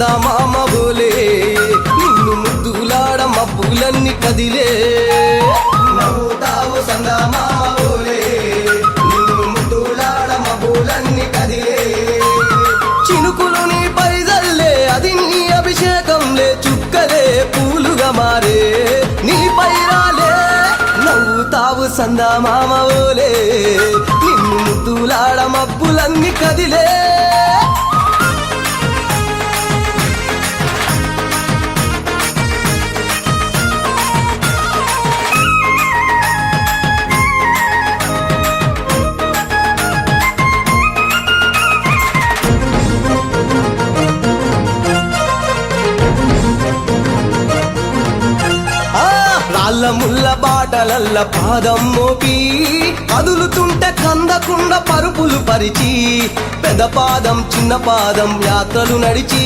సందమామ బోలే నిన్ను ముద్దులాడ మబ్బులన్నీ కదిలే నవ్వుతావు సందమామ బోలే నిన్ను ముద్దులాడ మబ్బులన్నీ కదిలే చినుకులు నీ పైదల్లే అది నీ అభిషేకంలే చుక్కలే పూలుగా మారే నీ పైరాలే నవ్వుతావు సందమామ బోలే నిన్ను ముద్దులాడ మబ్బులన్నీ కదిలే రాళ్ళ ముళ్ళ బాటలల్ల పాదం మోపి కదులుతుంటే కందకుండా పరుపులు పరిచి పెద్ద పాదం చిన్న పాదం యాత్రలు నడిచి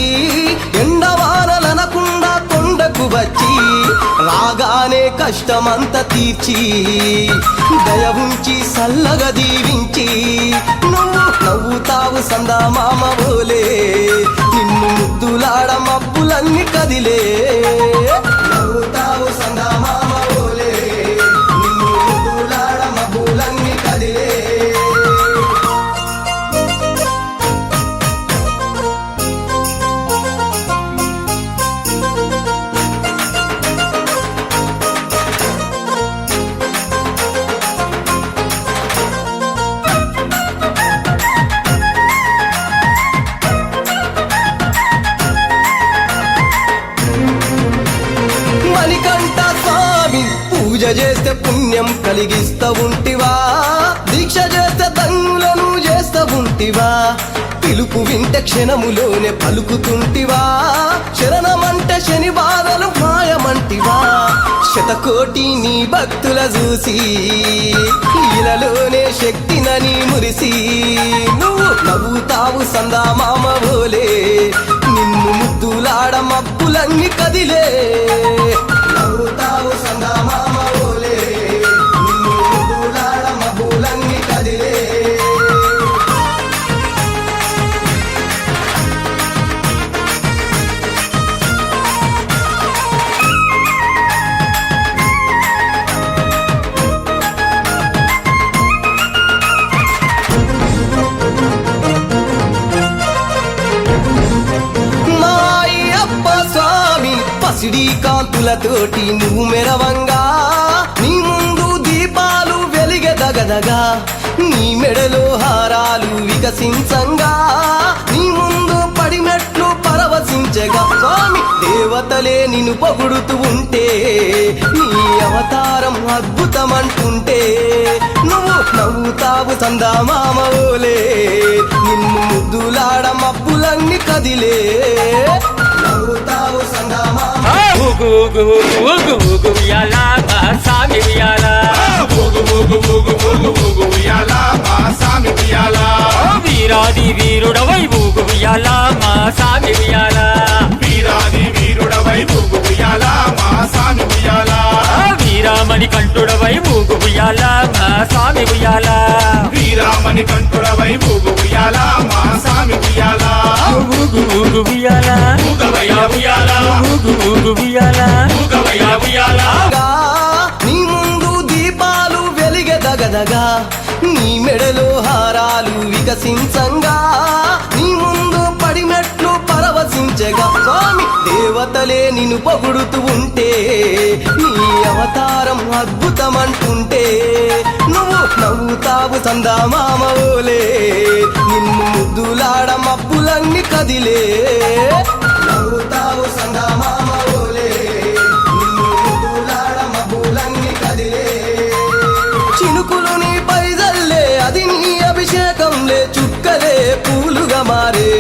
ఎండవానలనకుండా కొండకు వచ్చి రాగానే కష్టమంతా తీర్చి దయ ఉంచి సల్లగా దీవించి నువ్వు నవ్వుతావు సందమామ బోలే నిన్ను ముద్దులాడ మబ్బులన్నీ కదిలే నవ్వుతావు సందమామ బోలే నిన్ను ముద్దులాడ మబ్బులన్నీ కదిలే మణికంఠ స్వామి పూజ చేస్తే పుణ్యం కలిగిస్తా ఉంటివా దీక్ష చేస్తే ధన్యులను చేస్తా ఉంటివా పిలుపు వింటే క్షణములోనే పలుకుతుంటివా శరణమంటే శని బాధలు మాయమంటివా శతకోటి నీ భక్తుల చూసి ఇలలోనే శక్తినని మురిసి నువ్వు నవ్వుతావు సందమామ బోలే నిన్ను ముద్దులాడ మబ్బులన్నీ కదిలే నవ్వుతావు సందమామ బోలే నిన్ను ముద్దులాడ మబ్బులన్నీ కదిలే పసిడి కాంతులతోటి నువ్వు మెరవంగా నీ ముందు దీపాలు వెలిగె దగదగా నీ మెడలో హారాలు వికసించంగా నీ ముందు పడిమెట్లు పరవశించగా స్వామి దేవతలే నిన్ను పొగుడుతూ ఉంటే నీ అవతారం అద్భుతమంటుంటే నువ్వు నవ్వుతావు సందమామ బోలే నిన్ను ముద్దులాడ మబ్బులన్నీ కదిలే నవ్వుతావు సందమామ ఊగు ఊగు ఊగు ఊగు ఉయ్యాల మా సామి ఉయ్యాల ఊగు ఊగు ఊగు ఊగు ఊగు ఉయ్యాల మా సామి ఉయ్యాల వీరాది వీరుడవై ఊగు ఉయ్యాల మా సామి ఉయ్యాల వీరాది వీరుడవై ఊగు ఉయ్యాల మా సామి ఉయ్యాల వీరామణి కంఠుడవై ఊగు ఉయ్యాల మా సామి ఉయ్యాల వీరామణి కంఠుడవై ఊగు ఉయ్యాల మా సామి ఉయ్యాల ఊగు ఊగు ఉయ్యాల ఊగవయ్యా ఉయ్యాల ఊగు ఊగు ఉయ్యాల ఊగవయ్యా ఉయ్యాల నీ ముందు దీపాలు వెలిగె దగదగా నీ మెడలో హారాలు వికసించంగా నీ ముందు పడిమెట్లు పరవశించగా స్వామి దేవతలే నిన్ను పొగుడుతూ ఉంటే నీ అవతారం అద్భుతమంటుంటే నువ్వు నవ్వుతావు సందమామ బోలే నిన్ను ముద్దులాడ మబ్బులన్నీ కదిలే నవ్వుతావు సందమామ బోలే నిన్ను ముద్దులాడ మబ్బులన్నీ కదిలే చినుకులు నీ పైదల్లే అది నీ అభిషేకంలే చుక్కలే పూలుగా మారే